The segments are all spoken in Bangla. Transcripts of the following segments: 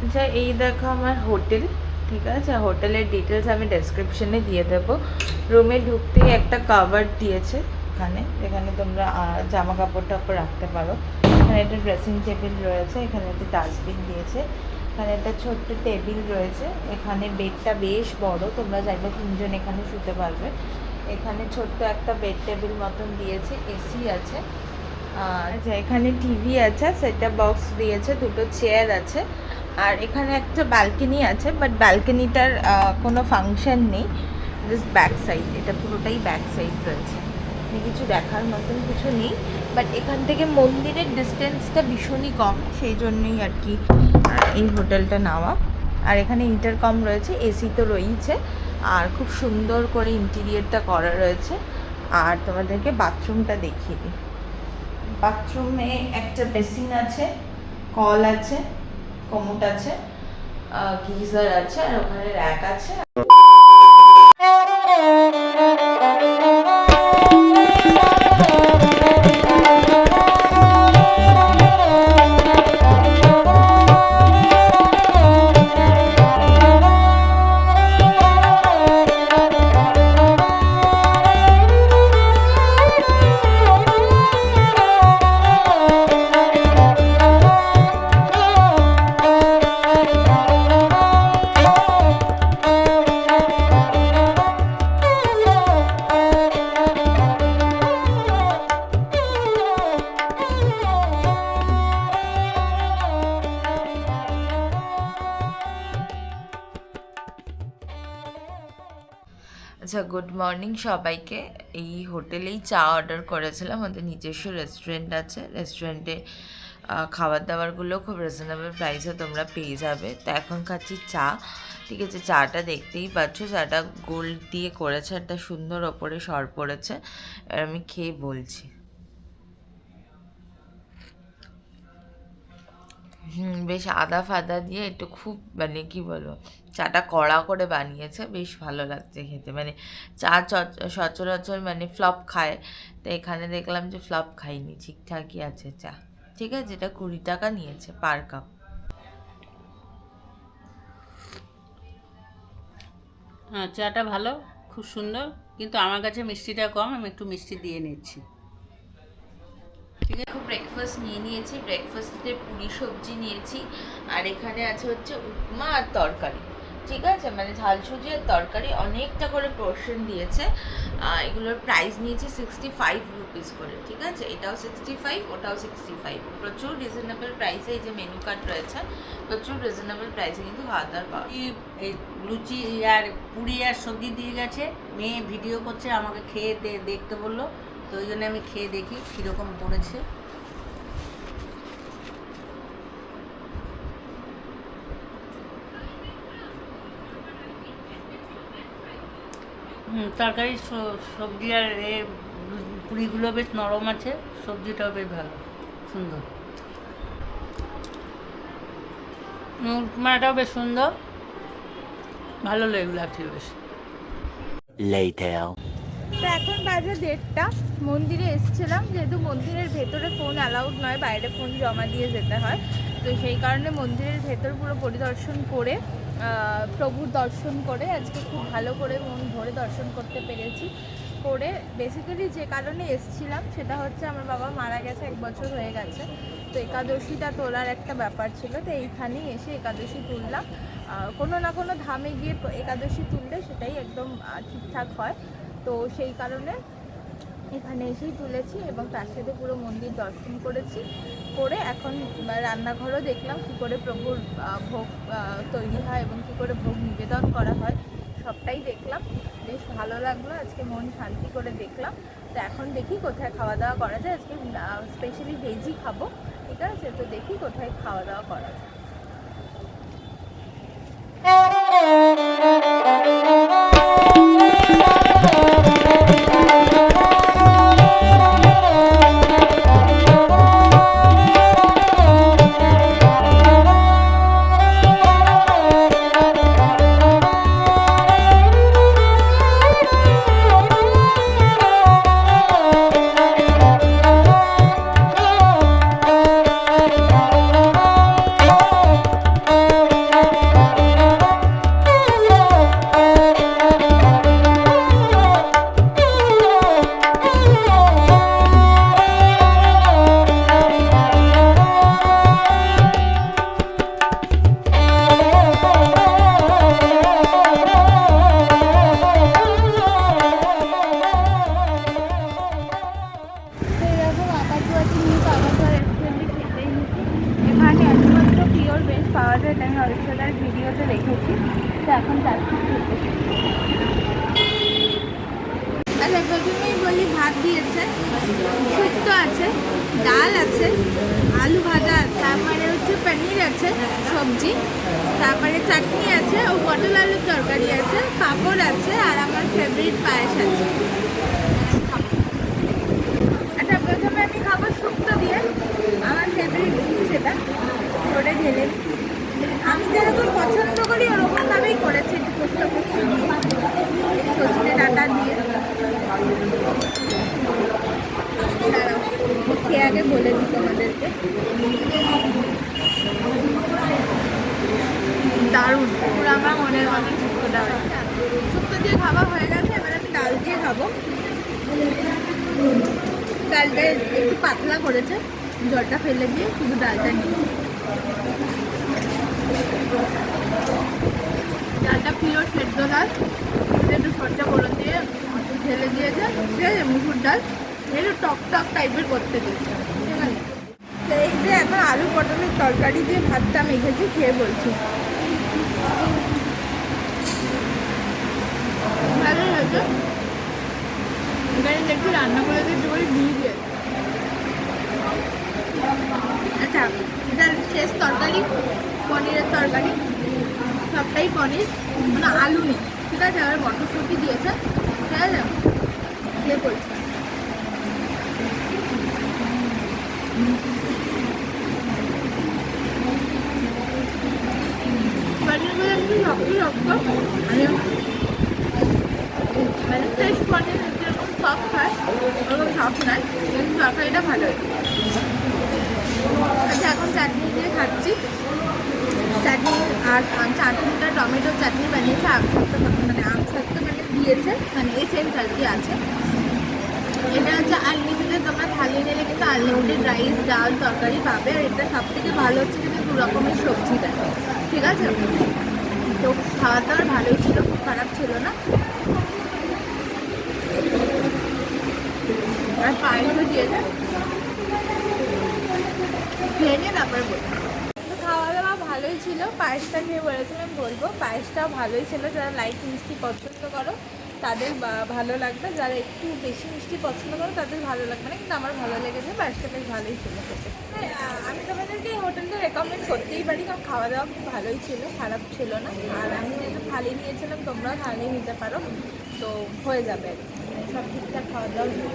আচ্ছা, এই দেখো আমার হোটেল। ঠিক আছে, হোটেলের ডিটেলস আমি ডেসক্রিপশনে দিয়ে দেবো। রুমে ঢুকতেই একটা কাভার দিয়েছে এখানে, যেখানে তোমরা জামা কাপড় টাপড় রাখতে পারো। এখানে একটা ড্রেসিং টেবিল রয়েছে, এখানে একটা ডাস্টবিন দিয়েছে, এখানে একটা ছোট্ট টেবিল রয়েছে। এখানে বেডটা বেশ বড়, তোমরা চাইলে 3জন এখানে শুতে পারবে। এখানে ছোট্ট একটা বেড টেবিল মতন দিয়েছে, এসি আছে। আচ্ছা, এখানে টিভি আছে, সেটআপ বক্স দিয়েছে, দুটো চেয়ার আছে। আর এখানে একটা ব্যালকনি আছে, বাট ব্যালকনিটার কোনো ফাংশন নেই, জাস্ট ব্যাক সাইড। এটা পুরোটাই ব্যাক সাইড রয়েছে, কিছু দেখার মতন কিছু নেই। বাট এখান থেকে মন্দিরের ডিস্টেন্সটা ভীষণই কম, সেই জন্যই আর কি এই হোটেলটা নেওয়া। আর এখানে ইন্টারকম রয়েছে, এসি তো রয়েছে, আর খুব সুন্দর করে ইন্টিরিয়ারটা করা রয়েছে। আর তোমাদেরকে বাথরুমটা দেখিয়ে দিই। বাথরুমে একটা বেসিন আছে, কল আছে, কমোড আছে, গিজার আছে, আর ওখানে র্যাক আছে। আচ্ছা, গুড মর্নিং সবাইকে। এই হোটেলেই চা অর্ডার করেছিলাম, আমাদের নিজস্ব রেস্টুরেন্ট আছে। রেস্টুরেন্টে খাবার দাবারগুলো খুব রিজনেবল প্রাইসে তোমরা পেয়ে যাবে। তো এখন খাচ্ছি চা। ঠিক আছে, চাটা দেখতেই পাচ্ছ, চাটা গোল্ড দিয়ে করেছে, একটা সুন্দর ওপরে সর পড়েছে। আর আমি খেয়ে বলছি। বেশ আদা ফাদা দিয়ে একটু খুব মানে কি বলবো, চাটা কড়া করে বানিয়েছে, বেশ ভালো লাগছে খেতে। মানে চা সচরাচর মানে ফ্লপ খায়, তো এখানে দেখলাম যে ফ্লপ খাইনি, ঠিকঠাকই আছে চা। ঠিক আছে, এটা 20 টাকা নিয়েছে পার কাপ। হ্যাঁ, চাটা ভালো, খুব সুন্দর, কিন্তু আমার কাছে মিষ্টিটা কম, আমি একটু মিষ্টি দিয়ে নিচ্ছি। ঠিক আছে, ব্রেকফাস্ট নিয়ে নিয়েছি। ব্রেকফাস্টে পুরি সবজি নিয়েছি, আর এখানে আছে হচ্ছে উপমা আর তরকারি। ঠিক আছে, মানে ঝাল সুজি আর তরকারি অনেকটা করে পোর্শন দিয়েছে। এগুলোর প্রাইস নিয়েছে 65 রুপিস করে। ঠিক আছে, এটাও 65, ওটাও 65। প্রচুর রিজনেবল প্রাইসে এই যে মেনু কার্ড রয়েছে, প্রচুর রিজনেবল প্রাইসে কিন্তু খাওয়া দাওয়ার পাওয়া। এই লুচি আর পুরি আর সবজি দিয়ে গেছে, মেয়ে ভিডিও করছে, আমাকে খেয়ে দেখতে বললো, তো ওই জন্য আমি খেয়ে দেখি কীরকম পড়েছে। তরকারি সবজি আর পুরিগুলো বেশ নরম আছে, সবজিটাও বেশ ভালো, সুন্দর, উপমাটাও বেশ সুন্দর, ভালো লাগছে বেশ। তো এখন বাজে 1:30। মন্দিরে এসেছিলাম, যেহেতু মন্দিরের ভেতরে ফোন অ্যালাউড নয়, বাইরে ফোন জমা দিয়ে যেতে হয়, তো সেই কারণে মন্দিরের ভেতর পুরো পরিদর্শন করে প্রভুর দর্শন করে আজকে খুব ভালো করে মন ভরে দর্শন করতে পেরেছি। করে বেসিক্যালি যে কারণে এসেছিলাম সেটা হচ্ছে আমার বাবা মারা গেছে, 1 বছর হয়ে গেছে, তো একাদশীটা তোলার একটা ব্যাপার ছিল, তো এইখানেই এসে একাদশী তুললাম। কোনো না কোনো ধামে গিয়ে একাদশী তুললে সেটাই একদম ঠিকঠাক হয়, তো সেই কারণে এখানে এসেই তুলেছি এবং তার সাথে পুরো মন্দির দর্শন করেছি। করে এখন রান্নাঘরও দেখলাম কী করে প্রভুর ভোগ তৈরি হয় এবং কী করে ভোগ নিবেদন করা হয়, সবটাই দেখলাম। বেশ ভালো লাগলো, আজকে মন শান্তি করে দেখলাম। তো এখন দেখি কোথায় খাওয়া দাওয়া করা যায়, আজকে স্পেশালি ভেজই খাবো। ঠিক আছে, তো দেখি কোথায় খাওয়া দাওয়া করা যায়। হবে এটা আমি অরিত্রদার ভিডিওতে দেখেছি। তো এখন চাটনি খেতে। আচ্ছা প্রথমেই বলি, ভাত দিয়েছে, শুক্তো আছে, ডাল আছে, আলু ভাজা, তারপরে হচ্ছে পনির আছে, সবজি, তারপরে চাটনি আছে, ও পটল আলুর তরকারি আছে, পাঁপড় আছে, আর আমার ফেভারিট পায়েস আছে। আচ্ছা প্রথমে আমি খাবো শুক্তো দিয়ে, আমার ফেভারিট জিনিস এটা, ওটা ঢেলে। আমি যেরকম পছন্দ করি ওরকমভাবেই করেছি, একটু পোস্ত সজনে ডাঁটা দিয়ে। দাঁড়াও, খেয়ে আগে বলে দিই তোমাদেরকে। দারুণ, পুরো আমার মনের মতন শুক্তোটা হয়েছে। শুক্তো দিয়ে খাওয়া হয়ে গেছে, এবার আমি ডাল দিয়ে খাবো। ডালটা একটু পাতলা করেছে, জলটা ফেলে দিয়ে শুধু ডালটা নিয়েছি। ডালটা পিওর সেদ্ধ ডাল, একটু সরষে ফোড়ন দিয়ে ঢেলে দিয়েছে, ঠিক আছে। মুসুর ডাল একটু টক টক টাইপের করতে দিয়েছে, ঠিক আছে। তো এই যে এখন আলু পটলের তরকারি দিয়ে ভাতটা মেখেছি, খেয়ে বলছি ভালো হয়েছে। এখানে দেখছি রান্না করে দিতে করে দিয়ে দিয়ে। আচ্ছা, এটা শেষ তরকারি, পনিরের তরকারি, সবটাই পনির, মানে আলু নেই, ঠিক আছে। আবার মটরশুঁটি দিয়েছে, ঠিক আছে। খেয়ে বলছি পনিরগুলো একটু শক্ত শক্ত, মানে ফ্রেশ পনির যেরকম সফট হয় ওরকম সফট নয়, কিন্তু তরকারিটা ভালো হয়। আচ্ছা এখন চাটনি দিয়ে খাচ্ছি। চাটনি আর চাটনিটা টমেটো চাটনি বানিয়েছে, মানে আম সত্ত্ব মানে দিয়েছে, মানে এসেন্স আর কি আছে। এটা হচ্ছে আনলিমিটেড, তোমরা থালি নিলে কিন্তু আনলিমিটেড রাইস ডাল তরকারি পাবে। আর এটা সব থেকে ভালো হচ্ছে কিন্তু 2 রকমের সবজি দেয়, ঠিক আছে। তো খাওয়া দাওয়ার ভালোই ছিল, খুব খারাপ ছিল না। আর পায়েসও দিয়েছে, খেয়ে নিয়ে তারপরে বলবো। খাওয়া দাওয়া ভালোই ছিল, পায়েসটা খেয়ে বলেছিলাম বলবো, পায়েসটাও ভালোই ছিল। যারা লাইট মিষ্টি পছন্দ করো তাদের ভালো লাগবে, যারা একটু বেশি মিষ্টি পছন্দ করো তাদের ভালো লাগবে না, কিন্তু আমার ভালো লেগেছে, পায়েসটা বেশ ভালোই ছিল খেতে। আমি তোমাদেরকে এই হোটেলটা রেকমেন্ড করতেই পারি, কারণ খাওয়া দাওয়া খুব ভালোই ছিল, খারাপ ছিল না। আর আমি যেহেতু থালি নিয়েছিলাম, তোমরাও থালি নিতে পারো, তো হয়ে যাবে আর কি, সব ঠিকঠাক খাওয়া দাওয়া ছিল।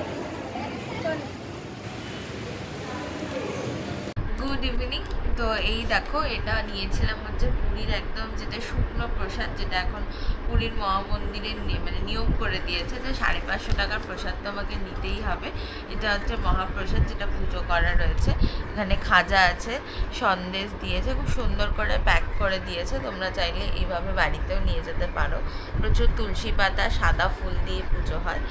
Good evening. তো এই দেখো, এটা নিয়েছিলাম হচ্ছে পুরীর একদম যেটা শুকনো প্রসাদ, যেটা এখন পুরীর মহামন্দিরের মানে নিয়ম করে দিয়েছে যে 550 টাকার প্রসাদ তো আমাকে নিতেই হবে। এটা হচ্ছে মহাপ্রসাদ, যেটা পুজো করা রয়েছে। এখানে খাজা আছে, সন্দেশ দিয়েছে, খুব সুন্দর করে প্যাক করে দিয়েছে। তোমরা চাইলে এইভাবে বাড়িতেও নিয়ে যেতে পারো। প্রচুর তুলসী পাতা, সাদা ফুল দিয়ে পুজো হয়,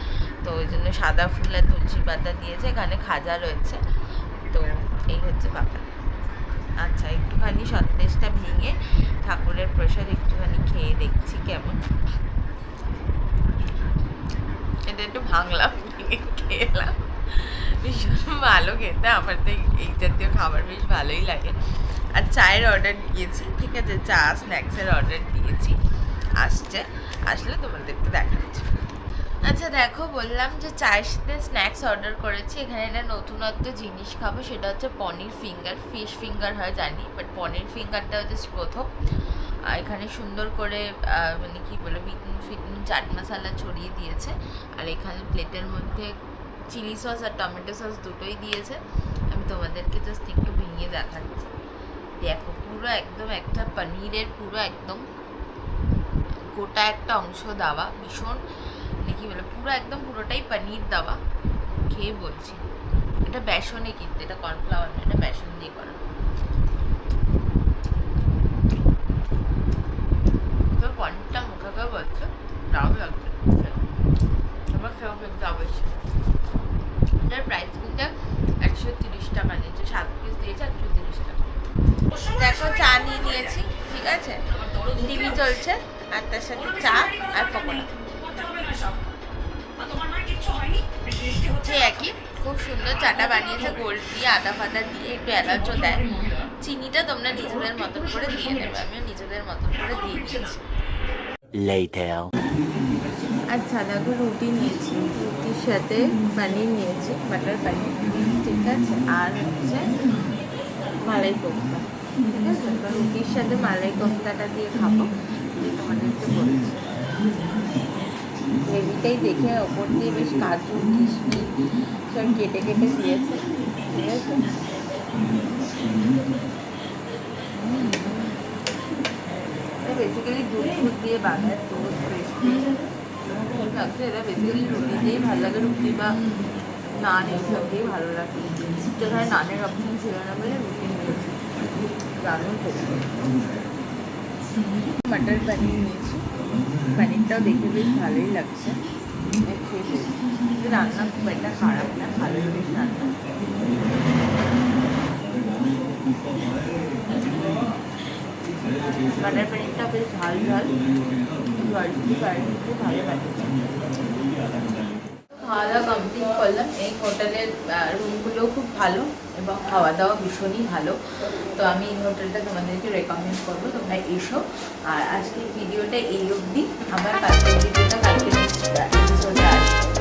তো ওই জন্য সাদা ফুল আর তুলসী পাতা দিয়েছে। এখানে খাজা রয়েছে, তো এই হচ্ছে ব্যাপার। আচ্ছা, একটুখানি সন্দেশটা ভেঙে ঠাকুরের প্রসাদ একটুখানি খেয়ে দেখছি কেমন। এটা একটু ভাঙলাম, ভেঙে খেলাম, ভীষণ ভালো খেতে। আমার তো এই জাতীয় খাবার বেশ ভালোই লাগে। আর চায়ের অর্ডার দিয়েছি, ঠিক আছে, চা স্ন্যাক্সের অর্ডার দিয়েছি, আসলে তোমাদেরকে দেখাচ্ছি। আচ্ছা দেখো, বললাম যে চায়ের সাথে স্ন্যাক্স অর্ডার করেছি। এখানে একটা নতুনত্ব জিনিস খাবো, সেটা হচ্ছে পনির ফিঙ্গার। ফিশ ফিঙ্গার হয় জানি, বাট পনির ফিঙ্গারটা হচ্ছে প্রথম। এখানে সুন্দর করে মানে কী বলে ফিটনুন চাট মশলা ছড়িয়ে দিয়েছে। আর এখানে প্লেটের মধ্যে চিলি সস আর টমেটো সস দুটোই দিয়েছে। আমি তোমাদেরকে জাস্ট একটু ভেঙে দেখাচ্ছি। দেখো, পুরো একদম একটা পনিরের পুরো একদম গোটা একটা অংশ দেওয়া, ভীষণ মানে কী বলে পুরো একদম পুরোটাই পনির দেওয়া। খেয়ে বলছি, এটা বেসনে, কিন্তু এটা কর্নফ্লাওয়ার না, এটা বেসন দিয়ে করা। তো পনিরটা মুখে করে বলছে দারুণ লাগছে, আমার খেয়েও কিন্তু অবশ্যই। এটার প্রাইস কিন্তু 130 টাকা নিয়েছে, 7 পিস দিয়েছে 130 টাকা। দেখো, চা নিয়ে নিয়েছি, ঠিক আছে, টিভি চলছে, আর তার সাথে চা আর পকোড়া। একই খুব সুন্দর চাটা বানিয়েছে, গোল্ড দিয়ে, আদা ফাদা দিয়ে, একটু এলাচও দেয়, চিনিটা তোমরা নিজেদের মতন করে দিয়ে নেবে, আমিও নিজেদের মতন করে দিয়ে দিয়েছি। Later. আচ্ছা দেখো রুটি নিয়েছি, রুটির সাথে পনির নিয়েছি, বাটার পনির, ঠিক আছে, আর হচ্ছে মালাই কোফতা, ঠিক আছে। তো রুটির সাথে মালাই কোফতাটা দিয়ে খাবো, দিয়ে তোমাদেরকে বলছি। গ্রেভিটাই দেখে ওপর দিয়ে বেশ কাজু কিশমিশ সব কেটে কেটে দিয়েছে, ঠিক আছে। বেসিক্যালি দুধ ফুট দিয়ে বানায়, দুধ ফ্রেশ লাগছে। এটা বেসিক্যালি রুটি দিয়েই ভালো লাগে, রুটি বা নান এইসব দিয়েই ভালো লাগে। যেখানে নানের অপশন ছিল না বলে রুটি নিয়েছি, দারুণ খেতে। মটর পনির নিয়েছি, পনিরটাও দেখে বেশ ভালোই লাগছে। রান্না খুব একটা খারাপ না, ভালোই বেশ রান্না। বাটার পনিরটা বেশ ঝাল ঝাল, ভালো লাগে। খাওয়া দাওয়া কমপ্লিট করলাম। এই হোটেলের রুমগুলো খুব ভালো এবং খাওয়া দাওয়া ভীষণই ভালো। তো আমি এই হোটেলটা তোমাদেরকে রেকমেন্ড করবো, তোমরা এসো। আর আজকের ভিডিওটা এই অবধি, আবার কালকের ভিডিওটা কালকে আসবে।